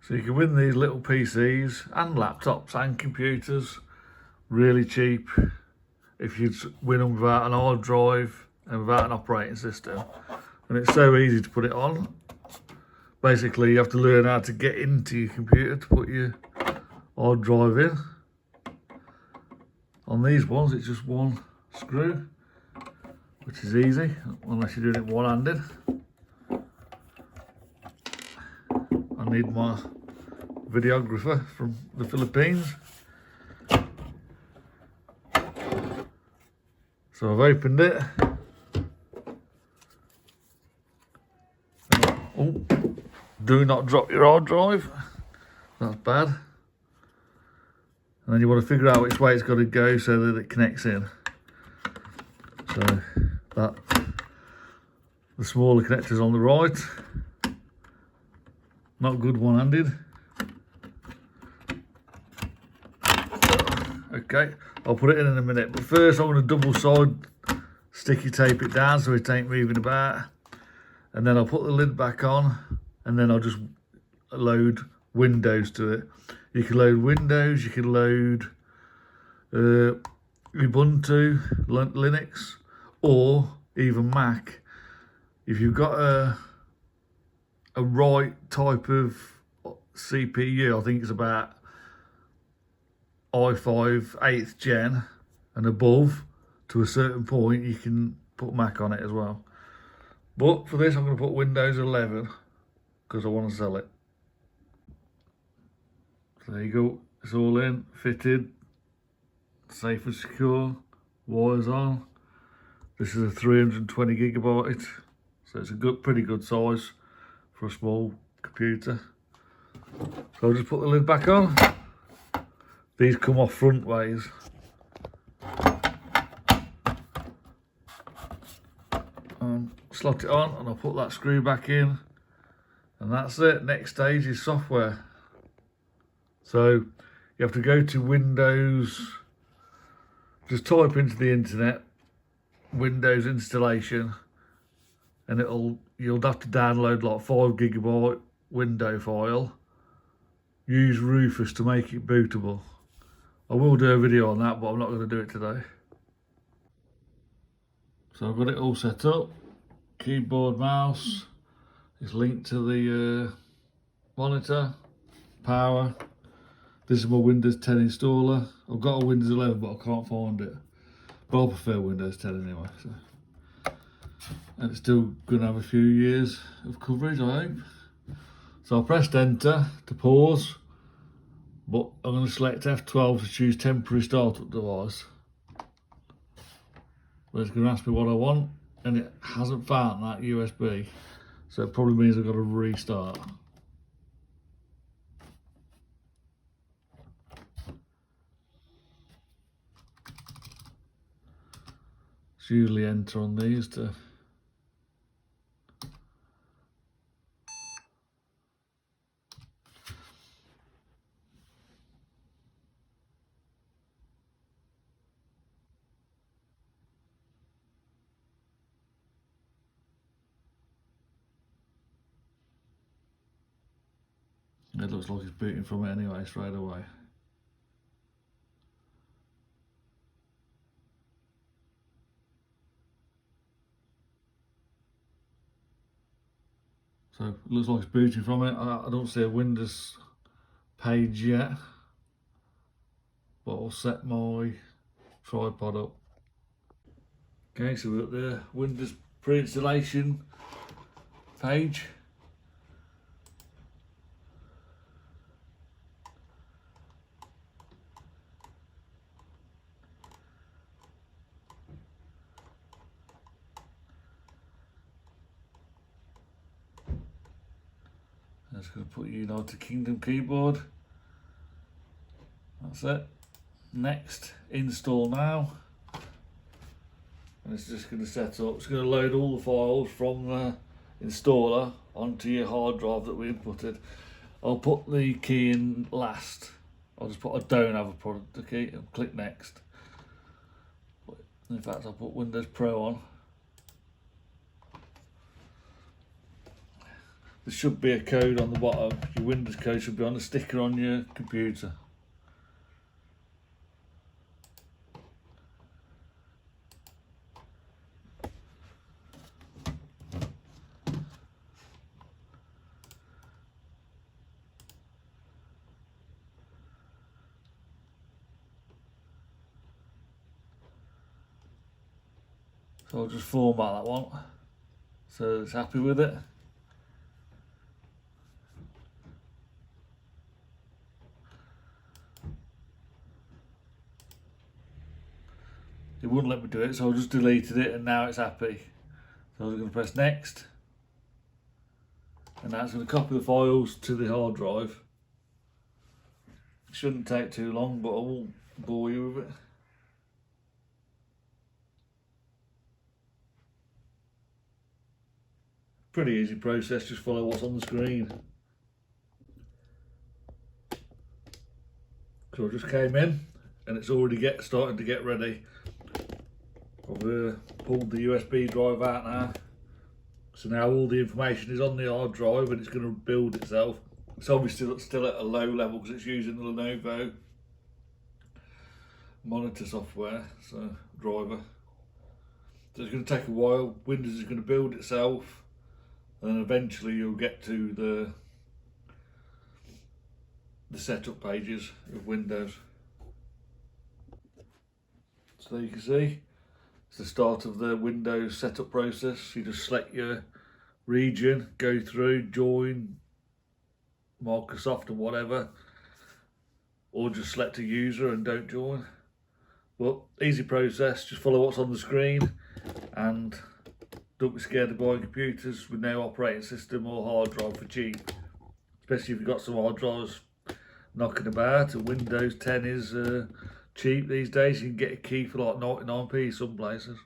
So you can win these little PCs and laptops and computers really cheap if you win them without an hard drive and without an operating system. And it's so easy to put it on. Basically, you have to learn how to get into your computer to put your hard drive in. On these ones, it's just one screw, which is easy, unless you're doing it one-handed. I need my videographer from the Philippines. So I've opened it. Oh, do not drop your hard drive. That's bad. And then you want to figure out which way it's got to go so that it connects in. So that the smaller connector's on the right. Not good one-handed. Okay, I'll put it in a minute. But first I'm going to double side sticky tape it down so it ain't moving about. And then I'll put the lid back on and then I'll just load Windows to it. You can load Windows, you can load Ubuntu, Linux, or even Mac. If you've got a right type of CPU, I think it's about i5 8th gen and above, to a certain point you can put Mac on it as well. But for this I'm going to put Windows 11 because I want to sell it. So there you go, it's all in, fitted, safe and secure, wires on. This is a 320 gigabyte, so it's a pretty good size for a small computer. So I'll just put the lid back on. These come off front ways. Slot it on and I'll put that screw back in, and that's it. Next stage is software. So you have to go to Windows, just type into the internet Windows installation, and you'll have to download like 5 gigabyte window file. Use Rufus to make it bootable. I will do a video on that, but I'm not going to do it today. So I've got it all set up. Keyboard, mouse, it's linked to the monitor, power. This is my Windows 10 installer. I've got a Windows 11 but I can't find it. But I prefer Windows 10 anyway. So. And it's still going to have a few years of coverage, I hope. So I pressed enter to pause, but I'm going to select F12 to choose temporary startup device. But it's going to ask me what I want, and it hasn't found that USB. So it probably means I've got to restart. It's usually enter on these to it looks like it's booting from it anyway, straight away. So it looks like it's booting from it. I don't see a Windows page yet, but I'll set my tripod up. Okay, so we're at the Windows pre-installation page. I'm just going to put United Kingdom keyboard. That's it. Next, install now. And it's just going to set up. It's going to load all the files from the installer onto your hard drive that we inputted. I'll put the key in last. I'll just put I don't have a product key and click next. In fact, I'll put Windows Pro on. there should be a code on the bottom. Your Windows code should be on the sticker on your computer. So I'll just format that one so it's happy with it. It wouldn't let me do it, so I just deleted it and now it's happy. So I'm going to press next, and that's going to copy the files to the hard drive. It shouldn't take too long, but I won't bore you with it. Pretty easy process, just follow what's on the screen. So I just came in and it's already starting to get ready. I've pulled the USB drive out now. So now all the information is on the hard drive and it's going to build itself. It's obviously still at a low level because it's using the Lenovo monitor software, so driver. So it's going to take a while. Windows is going to build itself, and then eventually you'll get to the setup pages of Windows. So you can see it's the start of the Windows setup process. You just select your region, go through, join Microsoft and whatever, or just select a user and don't join. Well, easy process, just follow what's on the screen and don't be scared of buying computers with no operating system or hard drive for cheap, especially if you've got some hard drives knocking about. And Windows 10 is cheap these days. You can get a key for like 99p some places.